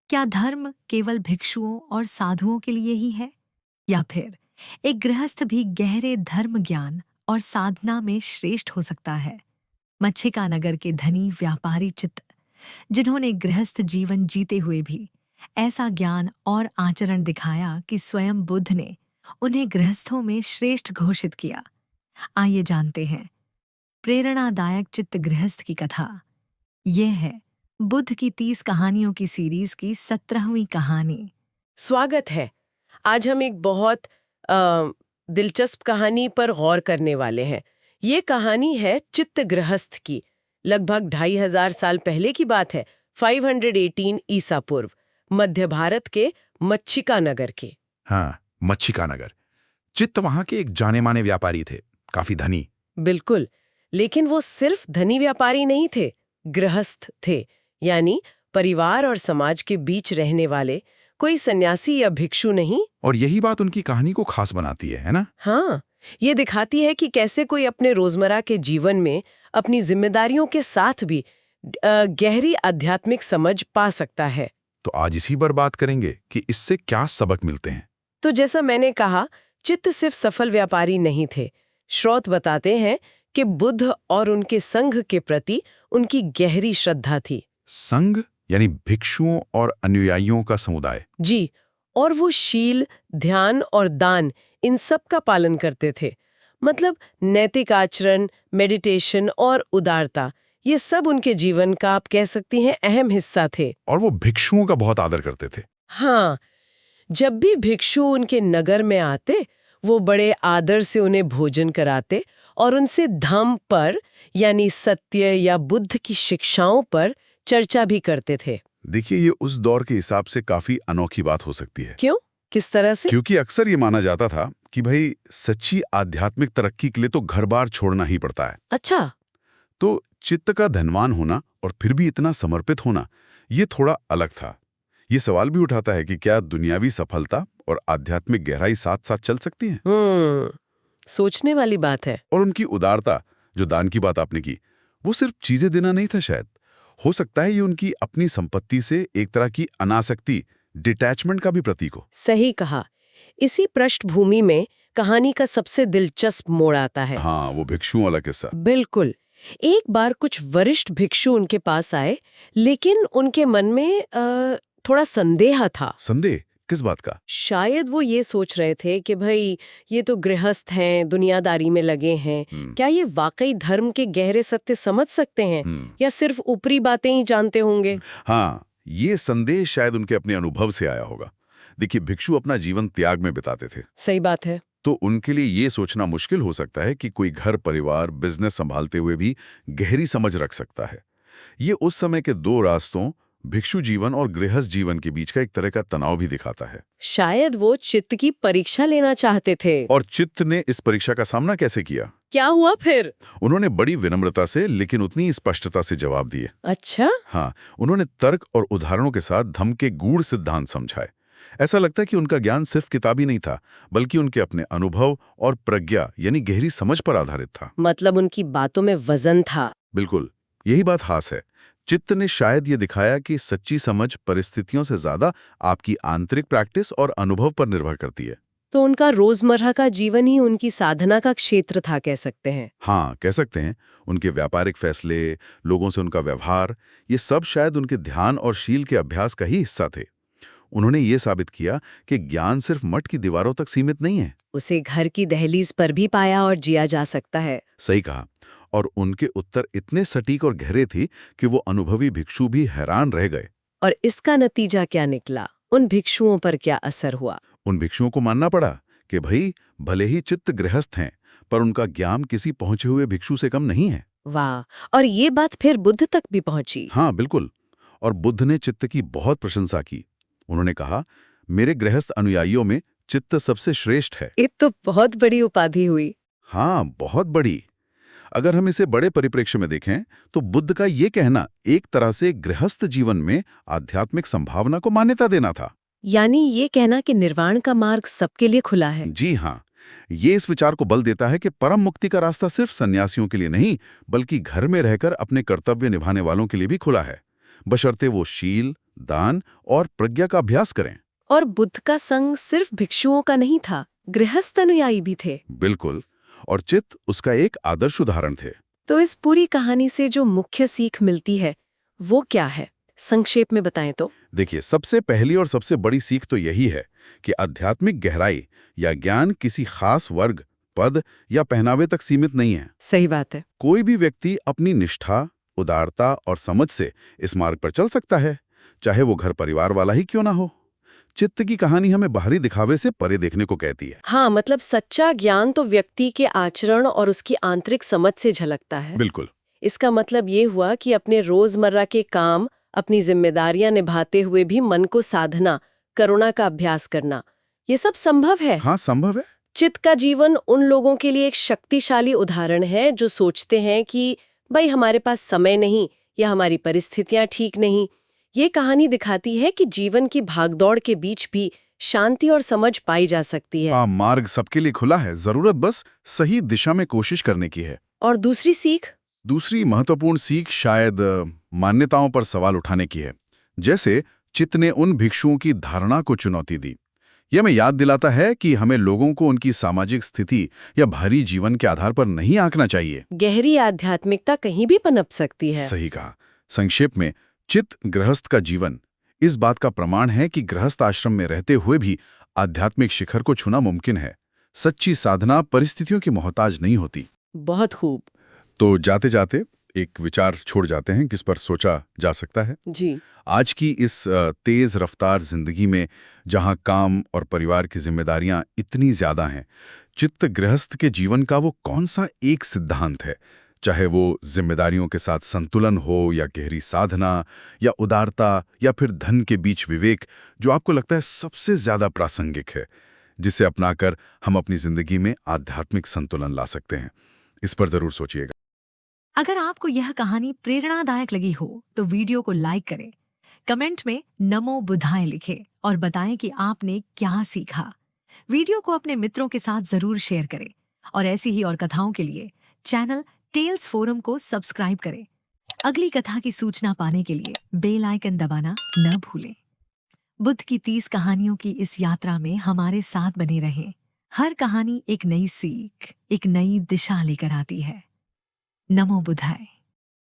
क्या धर्म केवल भिक्षुओं और साधुओं के लिए ही है, या फिर एक गृहस्थ भी गहरे धर्म ज्ञान और साधना में श्रेष्ठ हो सकता है? मच्छिका नगर के धनी व्यापारी चित्त, जिन्होंने गृहस्थ जीवन जीते हुए भी ऐसा ज्ञान और आचरण दिखाया कि स्वयं बुद्ध ने उन्हें गृहस्थों में श्रेष्ठ घोषित किया। आइए जानते हैं प्रेरणादायक चित्त गृहस्थ की कथा। यह है बुद्ध की 30 कहानियों की सीरीज की 17वीं कहानी। स्वागत है। आज हम एक बहुत दिलचस्प कहानी पर गौर करने वाले हैं। ये कहानी है चित्त गृहस्थ की। लगभग 2500 साल पहले की बात है। 518 ईसा पूर्व, मध्य भारत के मच्छिका नगर के। हाँ, मच्छिका नगर। चित्त वहां के एक जाने माने व्यापारी थे, काफी धनी। बिल्कुल, लेकिन वो सिर्फ धनी व्यापारी नहीं थे, गृहस्थ थे, यानी परिवार और समाज के बीच रहने वाले, कोई सन्यासी या भिक्षु नहीं। और यही बात उनकी कहानी को खास बनाती है ना? हाँ, ये दिखाती है कि कैसे कोई अपने रोजमर्रा के जीवन में अपनी जिम्मेदारियों के साथ भी गहरी आध्यात्मिक समझ पा सकता है। तो आज इसी पर बात करेंगे कि इससे क्या सबक मिलते हैं। तो जैसा मैंने कहा, चित्त सिर्फ सफल व्यापारी नहीं थे। स्रोत बताते हैं कि बुद्ध और उनके संघ के प्रति उनकी गहरी श्रद्धा थी। संघ यानी भिक्षुओं और अनुयायियों का समुदाय। जी, और वो शील, ध्यान और दान, इन सब का पालन करते थे। मतलब नैतिक आचरण, मेडिटेशन और उदारता, ये सब उनके जीवन का, आप कह सकती हैं, अहम हिस्सा थे। और वो भिक्षुओं का बहुत आदर करते थे। हाँ, जब भी भिक्षु उनके नगर में आते, वो बड़े आदर से उन्हें भोजन कराते और उनसे धम्म पर, यानी सत्य या बुद्ध की शिक्षाओं पर चर्चा भी करते थे। देखिए, ये उस दौर के हिसाब से काफी अनोखी बात हो सकती है। क्यों? किस तरह से? क्योंकि अक्सर ये माना जाता था कि भाई सच्ची आध्यात्मिक तरक्की के लिए तो घर-बार छोड़ना ही पड़ता है। अच्छा। तो चित्त का धनवान होना और फिर भी इतना समर्पित होना, ये थोड़ा अलग था। ये सवाल भी उठाता है कि क्या दुनियावी सफलता और आध्यात्मिक गहराई साथ-साथ चल सकती हैं? सोचने वाली बात है। और उनकी उदारता, जो दान की बात आपने की, वो सिर्फ चीजें देना नहीं था शायद। हो सकता है ये उनकी अपनी संपत्ति से एक तरह की अनासक्ति, डिटैचमेंट का भी प्रतीक हो। सही कहा। इसी पृष्ठभूमि में कहानी का सबसे दिलचस्प मोड़ आता है। हाँ, वो भिक्षुओं वाला किस्सा। बिल्कुल। एक बार कुछ वरिष्ठ भिक्षु उनके पास आए, लेकिन उनके मन में थोड़ा संदेह था। संदेह? किस बात का? शायद वो ये सोच रहे थे कि भाई ये तो गृहस्थ हैं, दुनियादारी में लगे हैं, क्या ये वाकई धर्म के गहरे सत्य समझ सकते हैं या सिर्फ ऊपरी बातें ही जानते होंगे? हाँ, ये संदेह शायद उनके अपने अनुभव से आया होगा। देखिए, भिक्षु अपना जीवन त्याग में बिताते थे। सही बात है। तो उनके लिए ये सोचना मुश्किल हो सकता है कि कोई घर परिवार, बिजनेस संभालते हुए भी गहरी समझ रख सकता है। ये उस समय के दो रास्तों, भिक्षु जीवन और गृहस्थ जीवन के बीच का एक तरह का तनाव भी दिखाता है। शायद वो चित्त की परीक्षा लेना चाहते थे। और चित्त ने इस परीक्षा का सामना कैसे किया? क्या हुआ फिर? उन्होंने बड़ी विनम्रता से लेकिन उतनी स्पष्टता से जवाब दिए। अच्छा। हाँ, उन्होंने तर्क और उदाहरणों के साथ धम्म के गूढ़ सिद्धांत समझाए। ऐसा लगता है कि उनका ज्ञान सिर्फ किताबी नहीं था, बल्कि उनके अपने अनुभव और प्रज्ञा यानी गहरी समझ पर आधारित था। मतलब उनकी बातों में वजन था। बिल्कुल, यही बात खास है। चित्त ने शायद ये दिखाया कि सच्ची समझ परिस्थितियों से ज्यादा आपकी आंतरिक प्रैक्टिस और अनुभव पर निर्भर करती है। तो उनका रोजमर्रा का जीवन ही उनकी साधना का क्षेत्र था, कह सकते हैं। हाँ, कह सकते हैं। उनके व्यापारिक फैसले, लोगों से उनका व्यवहार, ये सब शायद उनके ध्यान और शील के अभ्यास का ही हिस्सा थे। उन्होंने ये साबित किया कि ज्ञान सिर्फ मठ की दीवारों तक सीमित नहीं है, उसे घर की दहलीज पर भी पाया और जिया जा सकता है। सही कहा। और उनके उत्तर इतने सटीक और गहरे थे कि वो अनुभवी भिक्षु भी हैरान रह गए। और इसका नतीजा क्या निकला? उन भिक्षुओं पर क्या असर हुआ? उन भिक्षुओं को मानना पड़ा कि भाई भले ही चित्त गृहस्थ हैं, पर उनका ज्ञान किसी पहुंचे हुए भिक्षु से कम नहीं है। वाह! और ये बात फिर बुद्ध तक भी पहुंची। हाँ, बिल्कुल। और बुद्ध ने चित्त की बहुत प्रशंसा की। उन्होंने कहा, मेरे गृहस्थ अनुयायियों में चित्त सबसे श्रेष्ठ है। ये तो बहुत बड़ी उपाधि हुई। हाँ, बहुत बड़ी। अगर हम इसे बड़े परिप्रेक्ष्य में देखें तो बुद्ध का ये कहना एक तरह से गृहस्थ जीवन में आध्यात्मिक संभावना को मान्यता देना था। यानी ये कहना कि निर्वाण का मार्ग सबके लिए खुला है। जी हाँ, ये इस विचार को बल देता है कि परम मुक्ति का रास्ता सिर्फ सन्यासियों के लिए नहीं, बल्कि घर में रहकर अपने कर्तव्य निभाने वालों के लिए भी खुला है, बशर्ते वो शील, दान और प्रज्ञा का अभ्यास करें। और बुद्ध का संग सिर्फ भिक्षुओं का नहीं था, गृहस्थ अनुयायी भी थे। बिल्कुल, और चित्त उसका एक आदर्श उदाहरण थे। तो इस पूरी कहानी से जो मुख्य सीख मिलती है वो क्या है, संक्षेप में बताएं तो? देखिए, सबसे पहली और सबसे बड़ी सीख तो यही है कि आध्यात्मिक गहराई या ज्ञान किसी खास वर्ग, पद या पहनावे तक सीमित नहीं है। सही बात है। कोई भी व्यक्ति अपनी निष्ठा, उदारता और समझ से इस मार्ग पर चल सकता है, चाहे वो घर परिवार वाला ही क्यों ना हो। चित्त की कहानी हमें बाहरी दिखावे से परे देखने को कहती है। हाँ, मतलब सच्चा ज्ञान तो व्यक्ति के आचरण और उसकी आंतरिक समझ से झलकता है। बिल्कुल। इसका मतलब ये हुआ कि अपने रोजमर्रा के काम, अपनी जिम्मेदारियां निभाते हुए भी मन को साधना, करुणा का अभ्यास करना, ये सब संभव है। हाँ, संभव है। चित्त का जीवन उन लोगों के लिए एक शक्तिशाली उदाहरण है जो सोचते हैं कि भाई हमारे पास समय नहीं या हमारी परिस्थितियां ठीक नहीं। ये कहानी दिखाती है कि जीवन की भागदौड़ के बीच भी शांति और समझ पाई जा सकती है। हाँ, मार्ग सबके लिए खुला है, जरूरत बस सही दिशा में कोशिश करने की है। और दूसरी सीख? दूसरी महत्वपूर्ण सीख शायद मान्यताओं पर सवाल उठाने की है। जैसे चित्त ने उन भिक्षुओं की धारणा को चुनौती दी। यह हमें याद दिलाता है कि हमें लोगों को उनकी सामाजिक स्थिति या भारी जीवन के आधार पर नहीं आंकना चाहिए। गहरी आध्यात्मिकता कहीं भी पनप सकती है। सही कहा। संक्षेप में, चित्त गृहस्थ का जीवन इस बात का प्रमाण है कि गृहस्थ आश्रम में रहते हुए भी आध्यात्मिक शिखर को छूना मुमकिन है। सच्ची साधना परिस्थितियों की मोहताज नहीं होती। बहुत खूब। तो जाते जाते एक विचार छोड़ जाते हैं किस पर सोचा जा सकता है। जी। आज की इस तेज रफ्तार जिंदगी में, जहां काम और परिवार की जिम्मेदारियां इतनी ज्यादा हैं, चित्त गृहस्थ के जीवन का वो कौन सा एक सिद्धांत है, चाहे वो जिम्मेदारियों के साथ संतुलन हो या गहरी साधना या उदारता या फिर धन के बीच विवेक, जो आपको लगता है सबसे ज्यादा प्रासंगिक है, जिसे अपनाकर हम अपनी जिंदगी में आध्यात्मिक संतुलन ला सकते हैं। इस पर जरूर सोचिएगा। अगर आपको यह कहानी प्रेरणादायक लगी हो तो वीडियो को लाइक करें, कमेंट में नमो बुद्धाय लिखें और बताएं कि आपने क्या सीखा। वीडियो को अपने मित्रों के साथ जरूर शेयर करें और ऐसी ही और कथाओं के लिए चैनल टेल्स फोरम को सब्सक्राइब करें। अगली कथा की सूचना पाने के लिए बेल आइकन दबाना न भूलें। बुद्ध की 30 कहानियों की इस यात्रा में हमारे साथ बने रहें। हर कहानी एक नई सीख, एक नई दिशा लेकर आती है। नमो बुद्धाय।